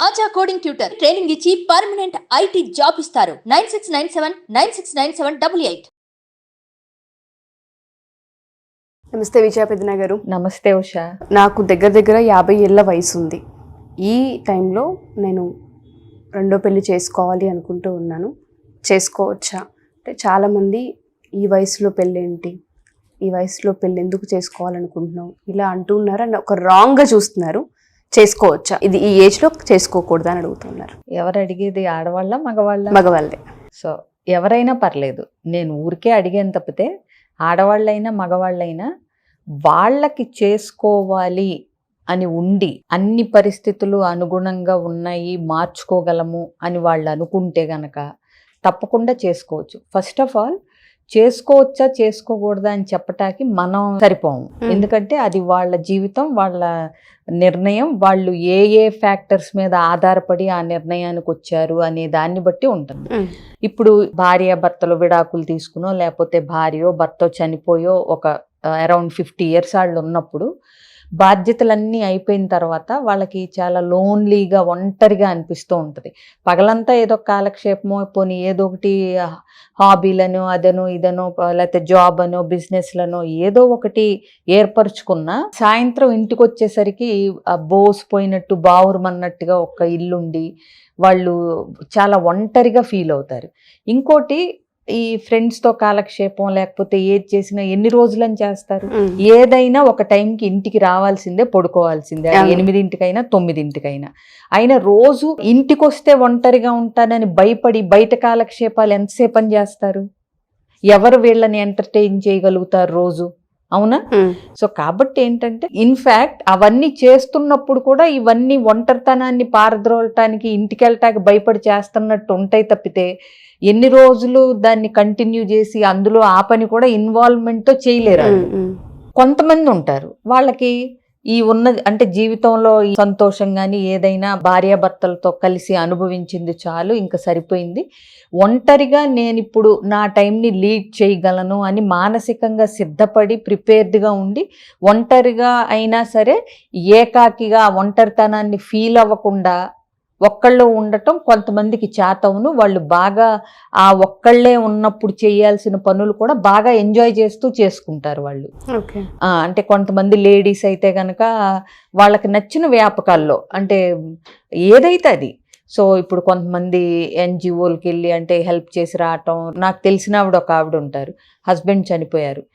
ఆచా coding tutor training ఇచ్చి permanent IT job ఇస్తారు. 9697969788. నమస్తే విజయ పెద్దన గారు. నమస్తే ఉషా. నాకు దగ్గర 50 ఏళ్ళ వయసు ఉంది. ఈ టైంలో నేను రెండో పెళ్లి చేసుకోవాలి అనుకుంటూ ఉన్నాను. చేసుకోవచ్చా అంటే చాలామంది ఈ వయసులో పెళ్ళేంటి, ఈ వయసులో పెళ్ళి ఎందుకు చేసుకోవాలనుకుంటున్నావు ఇలా అంటున్నారు అని ఒక రాంగ్గా చూస్తున్నారు. చేసుకోవచ్చా, ఇది ఈ ఏజ్లో చేసుకోకూడదు అని అడుగుతున్నారు. ఎవరు అడిగేది, ఆడవాళ్ళ మగవాళ్ళ? మగవాళ్ళే. సో ఎవరైనా పర్లేదు, నేను ఊరికే అడిగాను తప్పితే ఆడవాళ్ళైనా మగవాళ్ళైనా వాళ్ళకి చేసుకోవాలి అని ఉండి అన్ని పరిస్థితులు అనుగుణంగా ఉన్నాయి, మార్చుకోగలము అని వాళ్ళు అనుకుంటే గనక తప్పకుండా చేసుకోవచ్చు. ఫస్ట్ ఆఫ్ ఆల్ చేసుకోవచ్చా చేసుకోకూడదా అని చెప్పటానికి మనం సరిపోము. ఎందుకంటే అది వాళ్ళ జీవితం, వాళ్ళ నిర్ణయం, వాళ్ళు ఏ ఏ ఫ్యాక్టర్స్ మీద ఆధారపడి ఆ నిర్ణయానికి వచ్చారు అనే దాన్ని బట్టి ఉంటుంది. ఇప్పుడు భార్య భర్తలు విడాకులు తీసుకునో లేకపోతే భార్యో భర్తో చనిపోయో ఒక అరౌండ్ 50 years వాళ్ళు ఉన్నప్పుడు బాధ్యతలన్నీ అయిపోయిన తర్వాత వాళ్ళకి చాలా లోన్లీగా, ఒంటరిగా అనిపిస్తూ ఉంటుంది. పగలంతా ఏదో కాలక్షేపమో, పోనీ ఏదో ఒకటి హాబీలను అదనో ఇదనో లేకపోతే జాబ్ అనో బిజినెస్లను ఏదో ఒకటి ఏర్పరచుకున్న సాయంత్రం ఇంటికి వచ్చేసరికి బోసిపోయినట్టు బావురమన్నట్టుగా ఒక ఇల్లుండి వాళ్ళు చాలా ఒంటరిగా ఫీల్ అవుతారు. ఇంకోటి, ఈ ఫ్రెండ్స్తో కాలక్షేపం లేకపోతే ఏది చేసినా ఎన్ని రోజులని చేస్తారు? ఏదైనా ఒక టైంకి ఇంటికి రావాల్సిందే, పడుకోవాల్సిందే, 8 9 అయినా రోజు ఇంటికి వస్తే ఒంటరిగా ఉంటానని భయపడి బయట కాలక్షేపాలు ఎంతసేపు అని చేస్తారు? ఎవరు వీళ్ళని ఎంటర్టైన్ చేయగలుగుతారు రోజు? అవునా? సో కాబట్టి ఏంటంటే ఇన్ఫ్యాక్ట్ అవన్నీ చేస్తున్నప్పుడు కూడా ఇవన్నీ ఒంటరితనాన్ని పారద్రోలటానికి, ఇంటికి వెళ్ళటానికి భయపడి చేస్తున్నట్టు ఉంటాయి తప్పితే ఎన్ని రోజులు దాన్ని కంటిన్యూ చేసి అందులో ఆ పని కూడా ఇన్వాల్వ్మెంట్తో చేయలేరు. కొంతమంది ఉంటారు వాళ్ళకి ఈ ఉన్నది అంటే జీవితంలో సంతోషం కానీ ఏదైనా భార్యాభర్తలతో కలిసి అనుభవించింది చాలు, ఇంకా సరిపోయింది, ఒంటరిగా నేను ఇప్పుడు నా టైంని లీడ్ చేయగలను అని మానసికంగా సిద్ధపడి ప్రిపేర్డ్గా ఉండి ఒంటరిగా అయినా సరే ఏకాకిగా ఒంటరితనాన్ని ఫీల్ అవ్వకుండా ఒక్కళ్ళు ఉండటం కొంతమందికి చేతవును. వాళ్ళు బాగా ఆ ఒక్కళ్ళే ఉన్నప్పుడు చేయాల్సిన పనులు కూడా బాగా ఎంజాయ్ చేస్తూ చేసుకుంటారు వాళ్ళు. అంటే కొంతమంది లేడీస్ అయితే కనుక వాళ్ళకి నచ్చిన వ్యాపకాల్లో అంటే ఏదైతే అది. సో ఇప్పుడు కొంతమంది NGOలకి వెళ్ళి అంటే హెల్ప్ చేసి రావటం. నాకు తెలిసిన ఒక ఆవిడ ఉంటారు, హస్బెండ్ చనిపోయారు,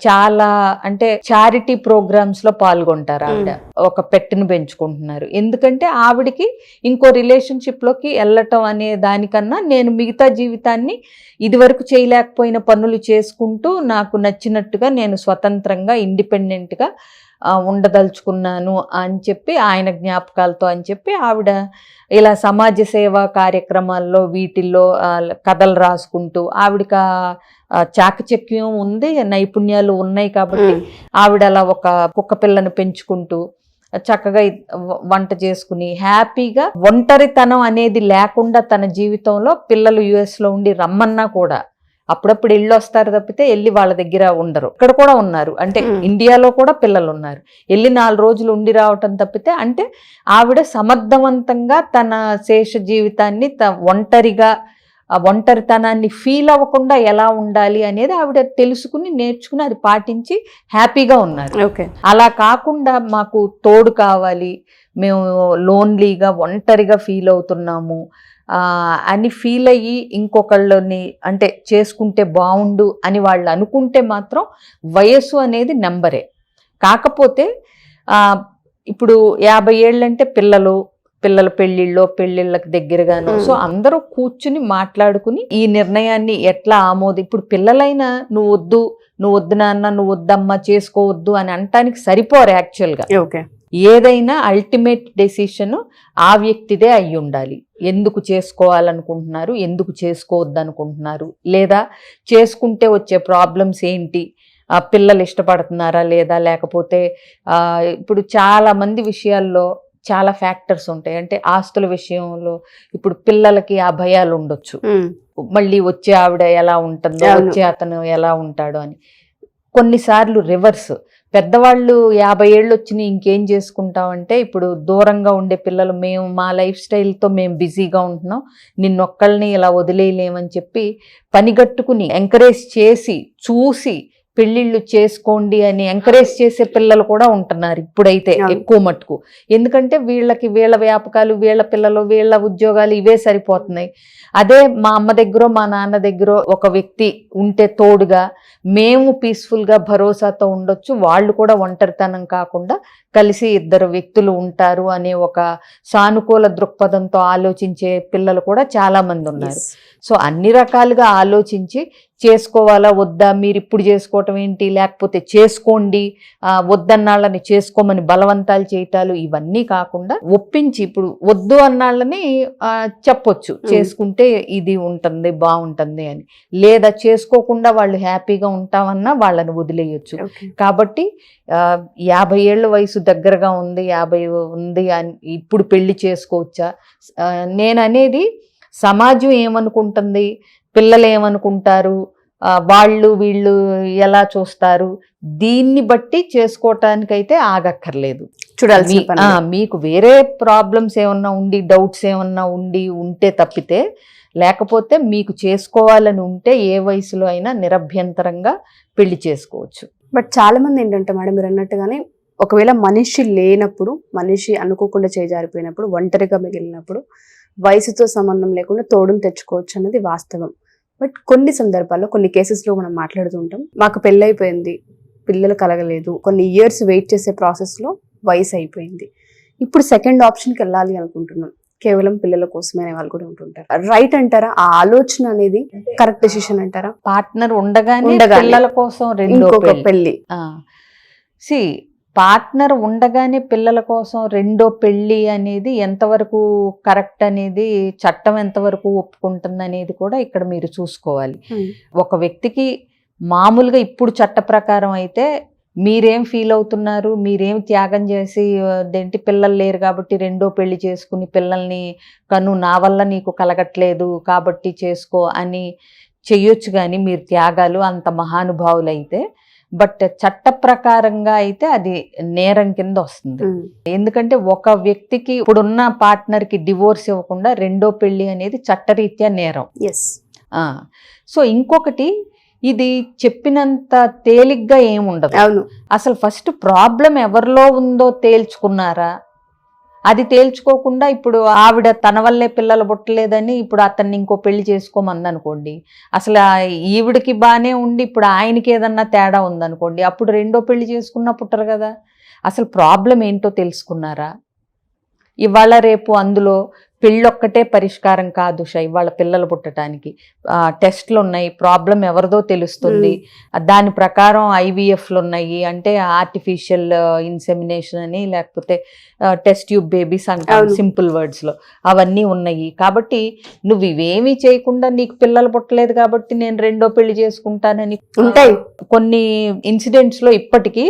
చాలా అంటే చారిటీ ప్రోగ్రామ్స్ లో పాల్గొంటారు. ఆవిడ ఒక పెట్టును పెంచుకుంటున్నారు. ఎందుకంటే ఆవిడకి ఇంకో రిలేషన్షిప్ లోకి వెళ్ళటం అనే దానికన్నా నేను మిగతా జీవితాన్ని ఇదివరకు చేయలేకపోయిన పనులు చేసుకుంటూ నాకు నచ్చినట్టుగా నేను స్వతంత్రంగా ఇండిపెండెంట్గా ఉండదలుచుకున్నాను అని చెప్పి ఆయన జ్ఞాపకాలతో అని చెప్పి ఆవిడ ఇలా సమాజ సేవా కార్యక్రమాల్లో వీటిల్లో కథలు రాసుకుంటూ ఆవిడకి చాకచక్యం ఉంది, నైపుణ్యాలు ఉన్నాయి కాబట్టి ఆవిడ అలా ఒక కుక్క పిల్లను పెంచుకుంటూ చక్కగా వంట చేసుకుని హ్యాపీగా ఒంటరితనం అనేది లేకుండా తన జీవితంలో పిల్లలు US లో ఉండి రమ్మన్నా కూడా అప్పుడప్పుడు వెళ్ళి వస్తారు తప్పితే వెళ్ళి వాళ్ళ దగ్గర ఉండరు. ఇక్కడ కూడా ఉన్నారు, అంటే ఇండియాలో కూడా పిల్లలు ఉన్నారు, వెళ్ళి 4 రోజులు ఉండి రావటం తప్పితే అంటే ఆవిడ సమర్థవంతంగా తన శేష జీవితాన్ని ఒంటరిగా ఒంటరితనాన్ని ఫీల్ అవ్వకుండా ఎలా ఉండాలి అనేది ఆవిడ తెలుసుకుని నేర్చుకుని అది పాటించి హ్యాపీగా ఉన్నారు. అలా కాకుండా మాకు తోడు కావాలి, మేము లోన్లీగా ఒంటరిగా ఫీల్ అవుతున్నాము అని ఫీల్ అయ్యి ఇంకొకళ్ళని అంటే చేసుకుంటే బాగుండు అని వాళ్ళు అనుకుంటే మాత్రం వయస్సు అనేది నెంబరే. కాకపోతే ఇప్పుడు 50 ఏళ్ళంటే పిల్లల పెళ్ళిళ్ళకి దగ్గరగాను. సో అందరూ కూర్చుని మాట్లాడుకుని ఈ నిర్ణయాన్ని ఎట్లా ఇప్పుడు పిల్లలైనా నువ్వు వద్దు నాన్న, నువ్వు వద్దమ్మా, చేసుకోవద్దు అని అనటానికి సరిపోరు. యాక్చువల్గా ఏదైనా అల్టిమేట్ డెసిషన్ ఆ వ్యక్తిదే అయి ఉండాలి. ఎందుకు చేసుకోవాలనుకుంటున్నారు, ఎందుకు చేసుకోవద్దు అనుకుంటున్నారు, లేదా చేసుకుంటే వచ్చే ప్రాబ్లమ్స్ ఏంటి, పిల్లలు ఇష్టపడుతున్నారా లేదా, లేకపోతే ఇప్పుడు చాలా మంది విషయాల్లో చాలా ఫ్యాక్టర్స్ ఉంటాయి. అంటే ఆస్తుల విషయంలో ఇప్పుడు పిల్లలకి ఆ భయాలు ఉండొచ్చు, మళ్ళీ వచ్చే ఆవిడ ఎలా ఉంటుందో, వచ్చే అతను ఎలా ఉంటాడో అని. కొన్నిసార్లు రివర్స్, పెద్దవాళ్ళు 50 ఏళ్ళు వచ్చినాయి ఇంకేం చేసుకుంటామంటే, ఇప్పుడు దూరంగా ఉండే పిల్లలు మేము మా లైఫ్ స్టైల్తో మేము బిజీగా ఉంటున్నాం, నిన్నొక్కళ్ళని ఇలా వదిలేయలేమని చెప్పి పనిగట్టుకుని ఎంకరేజ్ చేసి చూసి పెళ్ళిళ్ళు చేసుకోండి అని ఎంకరేజ్ చేసే పిల్లలు కూడా ఉంటున్నారు ఇప్పుడైతే ఎక్కువ మట్టుకు. ఎందుకంటే వీళ్ళకి వీళ్ళ వ్యాపకాలు, వీళ్ళ పిల్లలు, వీళ్ళ ఉద్యోగాలు ఇవే సరిపోతున్నాయి. అదే మా అమ్మ దగ్గర మా నాన్న దగ్గర ఒక వ్యక్తి ఉంటే తోడుగా మేము పీస్ఫుల్గా భరోసాతో ఉండొచ్చు, వాళ్ళు కూడా ఒంటరితనం కాకుండా కలిసి ఇద్దరు వ్యక్తులు ఉంటారు అనే ఒక సానుకూల దృక్పథంతో ఆలోచించే పిల్లలు కూడా చాలా మంది ఉన్నారు. సో అన్ని రకాలుగా ఆలోచించి చేసుకోవాలా వద్దా, మీరు ఇప్పుడు చేసుకోవటం ఏంటి, లేకపోతే చేసుకోండి, వద్దన్నాళ్ళని చేసుకోమని బలవంతాలు చేయటాలు ఇవన్నీ కాకుండా ఒప్పించి, ఇప్పుడు వద్దు అన్నాళ్ళని చెప్పొచ్చు చేసుకుంటే ఇది ఉంటుంది బాగుంటుంది అని, లేదా చేసుకోకుండా వాళ్ళు హ్యాపీగా ఉంటామన్నా వాళ్ళని వదిలేయచ్చు. కాబట్టి 50 ఏళ్ళ వయసు దగ్గరగా ఉంది, 50 ఉంది అని ఇప్పుడు పెళ్లి చేసుకోవచ్చా? నేను అనేది సమాజం ఏమనుకుంటుంది, పిల్లలు ఏమనుకుంటారు, వాళ్ళు వీళ్ళు ఎలా చూస్తారు, దీన్ని బట్టి చేసుకోవటానికైతే ఆగక్కర్లేదు. చూడాలి మీకు వేరే ప్రాబ్లమ్స్ ఏమన్నా ఉండి, డౌట్స్ ఏమన్నా ఉంటే తప్పితే, లేకపోతే మీకు చేసుకోవాలని ఉంటే ఏ వయసులో అయినా నిరభ్యంతరంగా పెళ్లి చేసుకోవచ్చు. బట్ చాలా మంది ఏంటంటే మేడం మీరు అన్నట్టుగానే, ఒకవేళ మనిషి లేనప్పుడు, మనిషి అనుకోకుండా చేజారిపోయినప్పుడు, ఒంటరిగా మిగిలినప్పుడు వయసుతో సంబంధం లేకుండా తోడును తెచ్చుకోవచ్చు అన్నది వాస్తవం. బట్ కొన్ని సందర్భాల్లో, కొన్ని కేసెస్లో మనం మాట్లాడుతూ ఉంటాం, మాకు పెళ్ళైపోయింది, పిల్లలు కలగలేదు, కొన్ని ఇయర్స్ వెయిట్ చేసే ప్రాసెస్లో వయసు అయిపోయింది, ఇప్పుడు సెకండ్ ఆప్షన్కి వెళ్ళాలి అనుకుంటున్నాం, కేవలం పిల్లల కోసమే అనే వాళ్ళు కూడా ఉంటుంటారు. రైట్ అంటారా? ఆ ఆలోచన అనేది కరెక్ట్ డెసిషన్ అంటారా? పార్ట్నర్ ఉండగానే పిల్లల కోసం ఇంకొక పెళ్లి, పార్ట్నర్ ఉండగానే పిల్లల కోసం రెండో పెళ్లి అనేది ఎంతవరకు కరెక్ట్ అనేది, చట్టం ఎంతవరకు ఒప్పుకుంటుంది అనేది కూడా ఇక్కడ మీరు చూసుకోవాలి. ఒక వ్యక్తికి మామూలుగా ఇప్పుడు చట్ట ప్రకారం అయితే మీరేం ఫీల్ అవుతున్నారు, మీరేం త్యాగం చేసి అదేంటి పిల్లలు లేరు కాబట్టి రెండో పెళ్లి చేసుకుని పిల్లల్ని నా వల్ల నీకు కలగట్లేదు కాబట్టి చేసుకో అని చెయ్యొచ్చు, కానీ మీరు త్యాగాలు అంత మహానుభావులైతే. బట్ చట్ట ప్రకారంగా అయితే అది నేరం కింద వస్తుంది. ఎందుకంటే ఒక వ్యక్తికి ఇప్పుడున్న పార్ట్నర్కి డివోర్స్ ఇవ్వకుండా రెండో పెళ్లి అనేది చట్టరీత్యా నేరం. సో ఇంకొకటి, ఇది చెప్పినంత తేలిగ్గా ఏముండదు. అసలు ఫస్ట్ ప్రాబ్లం ఎవరిలో ఉందో తేల్చుకున్నారా? అది తేల్చుకోకుండా ఇప్పుడు ఆవిడ తన వల్లే పిల్లలు పుట్టలేదని ఇప్పుడు అతన్ని ఇంకో పెళ్లి చేసుకోమంది అనుకోండి, అసలు ఈవిడికి బాగానే ఉండి ఇప్పుడు ఆయనకి ఏదన్నా తేడా ఉందనుకోండి, అప్పుడు రెండో పెళ్లి చేసుకున్నా పుట్టరు కదా. అసలు ప్రాబ్లం ఏంటో తెలుసుకున్నారా? ఇవాళ రేపు అందులో పెళ్ళొక్కటే పరిష్కారం కాదు ఇవాళ పిల్లలు పుట్టడానికి టెస్ట్లు ఉన్నాయి, ప్రాబ్లం ఎవరిదో తెలుస్తుంది, దాని ప్రకారం IVFలు ఉన్నాయి, అంటే ఆర్టిఫిషియల్ ఇన్సెమినేషన్ అని, లేకపోతే టెస్ట్ ట్యూబ్ బేబీస్ అంటాం సింపుల్ వర్డ్స్లో, అవన్నీ ఉన్నాయి. కాబట్టి నువ్వు ఇవేమీ చేయకుండా నీకు పిల్లలు పుట్టలేదు కాబట్టి నేను రెండో పెళ్లి చేసుకుంటానని ఉంటాయి కొన్ని ఇన్సిడెంట్స్లో. ఇప్పటికీ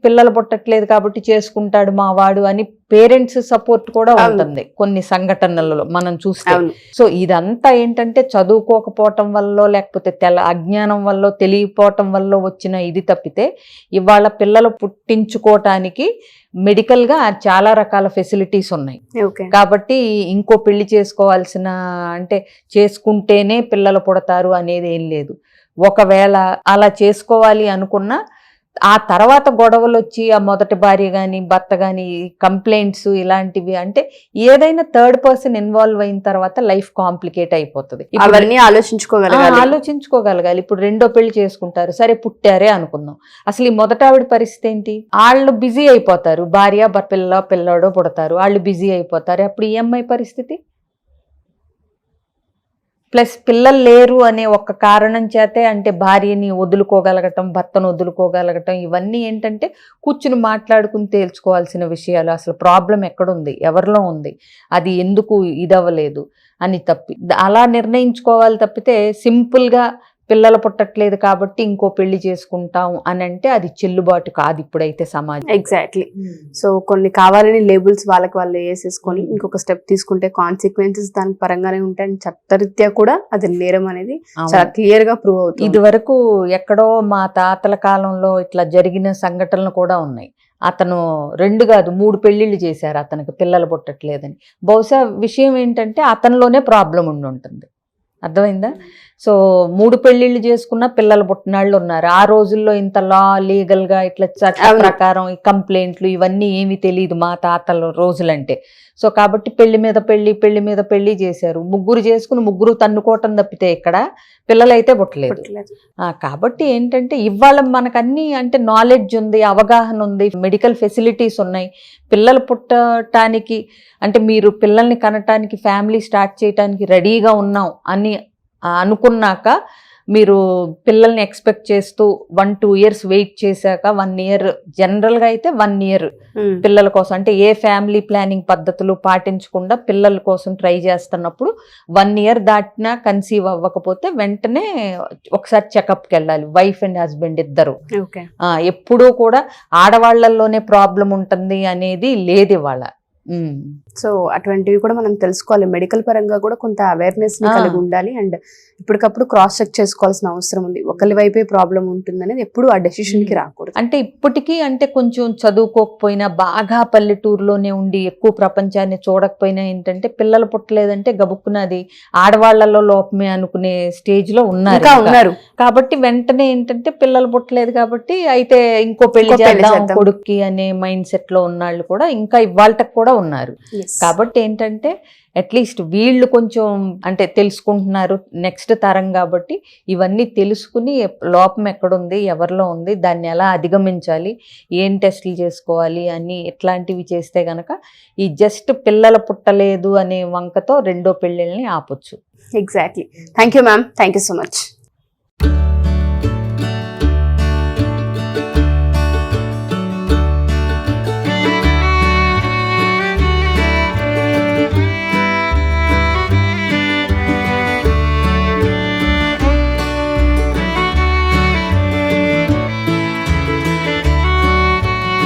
పిల్లలు పుట్టట్లేదు కాబట్టి చేసుకుంటాడు మా వాడు అని పేరెంట్స్ సపోర్ట్ కూడా ఉంటుంది కొన్ని సంఘటనలలో మనం చూస్తే. సో ఇదంతా ఏంటంటే చదువుకోకపోవటం వల్ల, లేకపోతే అజ్ఞానం వల్ల, తెలియపోవటం వల్ల వచ్చిన ఇది తప్పితే, ఇవాళ పిల్లలు పుట్టించుకోవటానికి మెడికల్గా చాలా రకాల ఫెసిలిటీస్ ఉన్నాయి. కాబట్టి ఇంకో పెళ్లి చేసుకోవాల్సిన, అంటే చేసుకుంటేనే పిల్లలు పుడతారు అనేది ఏం లేదు. ఒకవేళ అలా చేసుకోవాలి అనుకున్నా ఆ తర్వాత గొడవలు వచ్చి ఆ మొదటి భార్య కానీ భర్త కానీ కంప్లైంట్స్ ఇలాంటివి, అంటే ఏదైనా థర్డ్ పర్సన్ ఇన్వాల్వ్ అయిన తర్వాత లైఫ్ కాంప్లికేట్ అయిపోతుంది. అవన్నీ ఆలోచించుకోగలగాలి. ఇప్పుడు రెండో పెళ్లి చేసుకుంటారు, సరే పుట్టారే అనుకుందాం, అసలు ఈ మొదట ఆవిడ పరిస్థితి ఏంటి? వాళ్ళు బిజీ అయిపోతారు, భార్య పిల్లాడో పుడతారు, వాళ్ళు బిజీ అయిపోతారు, అప్పుడు ఈ అమ్మాయి పరిస్థితి. ప్లస్ పిల్లలు లేరు అనే ఒక కారణం చేతే, అంటే భార్యని వదులుకోగలగటం, భర్తను వదులుకోగలగటం, ఇవన్నీ ఏంటంటే కూర్చుని మాట్లాడుకుని తేల్చుకోవాల్సిన విషయాలు. అసలు ప్రాబ్లం ఎక్కడుంది, ఎవరిలో ఉంది, అది ఎందుకు ఇదవ్వలేదు అని అలా నిర్ణయించుకోవాలి తప్పితే సింపుల్గా పిల్లలు పుట్టట్లేదు కాబట్టి ఇంకో పెళ్లి చేసుకుంటాం అని అంటే అది చెల్లుబాటు కాదు ఇప్పుడైతే సమాజం. ఎగ్జాక్ట్లీ. సో కొన్ని కావాలని లేబుల్స్ వాళ్ళకి వాళ్ళు వేసేసుకొని ఇంకొక స్టెప్ తీసుకుంటే కాన్సిక్వెన్సెస్ దాని పరంగానే ఉంటాయి. అండ్ చట్టరీత్యా కూడా అది నేరం అనేది చాలా క్లియర్ గా ప్రూవ్ అవుతుంది. ఇది వరకు ఎక్కడో మా తాతల కాలంలో ఇట్లా జరిగిన సంఘటనలు కూడా ఉన్నాయి. అతను 2 కాదు 3 పెళ్లిళ్ళు చేశారు అతనికి పిల్లలు పుట్టట్లేదని. బహుశా విషయం ఏంటంటే అతనిలోనే ప్రాబ్లం ఉండి ఉంటుంది. అర్థమైందా? సో 3 పెళ్లిళ్ళు చేసుకున్న పిల్లలు పుట్టినాళ్ళు ఉన్నారు. ఆ రోజుల్లో ఇంత లీగల్ గా ఇట్లా చట్ట ప్రకారం ఈ కంప్లైంట్లు ఇవన్నీ ఏమీ తెలియదు మా తాతల రోజులంటే. సో కాబట్టి పెళ్లి మీద పెళ్లి చేశారు. 3 చేసుకుని 3 తన్నుకోవటం తప్పితే ఇక్కడ పిల్లలైతే పుట్టలేదు. కాబట్టి ఏంటంటే ఇవాళ మనకు అన్ని అంటే నాలెడ్జ్ ఉంది, అవగాహన ఉంది, మెడికల్ ఫెసిలిటీస్ ఉన్నాయి. పిల్లలు పుట్టడానికి అంటే మీరు పిల్లల్ని కనటానికి ఫ్యామిలీ స్టార్ట్ చేయడానికి రెడీగా ఉన్నాం అని అనుకున్నాక మీరు పిల్లల్ని ఎక్స్పెక్ట్ చేస్తూ 1-2 years వెయిట్ చేశాక 1 year జనరల్గా అయితే 1 year పిల్లల కోసం అంటే ఏ ఫ్యామిలీ ప్లానింగ్ పద్ధతులు పాటించకుండా పిల్లల కోసం ట్రై చేస్తున్నప్పుడు 1 year దాటినా కన్సీవ్ అవ్వకపోతే వెంటనే ఒకసారి చెకప్కి వెళ్ళాలి వైఫ్ అండ్ హస్బెండ్ ఇద్దరు. ఎప్పుడూ కూడా ఆడవాళ్లలోనే ప్రాబ్లం ఉంటుంది అనేది లేదు ఇవాళ. సో అటువంటివి కూడా మనం తెలుసుకోవాలి. మెడికల్ పరంగా కూడా కొంత అవేర్నెస్ కలిగి ఉండాలి. అండ్ ఇప్పటికప్పుడు క్రాస్ చెక్ చేసుకోవాల్సిన అవసరం ఉంది. ఒకరి వైపే ప్రాబ్లం ఉంటుంది అనేది ఎప్పుడు ఆ డెసిషన్ కి రాకూడదు. అంటే ఇప్పటికీ అంటే కొంచెం చదువుకోకపోయినా బాగా పల్లెటూరులోనే ఉండి ఎక్కువ ప్రపంచాన్ని చూడకపోయినా ఏంటంటే పిల్లలు పుట్టలేదంటే గబుక్కున్నది ఆడవాళ్లలో లోపమే అనుకునే స్టేజ్ లో ఉన్నారు. కాబట్టి వెంటనే ఏంటంటే పిల్లలు పుట్టలేదు కాబట్టి అయితే ఇంకో పెళ్లి చేద్దాం కొడుక్కి అనే మైండ్ సెట్ లో ఉన్నాళ్ళు కూడా ఇంకా ఇవాళకి కూడా ఉన్నారు. కాబట్టి ఏంటంటే అట్లీస్ట్ వీళ్ళు కొంచెం అంటే తెలుసుకుంటున్నారు నెక్స్ట్ తరం కాబట్టి ఇవన్నీ తెలుసుకుని లోపం ఎక్కడుంది, ఎవరిలో ఉంది, దాన్ని ఎలా అధిగమించాలి, ఏం టెస్టులు చేసుకోవాలి అని ఇట్లాంటివి చేస్తే గనక ఈ జస్ట్ పిల్లలు పుట్టలేదు అనే వంకతో 2వ పెళ్ళిళ్ళని ఆపొచ్చు. Exactly. Thank you ma'am. Thank you so much.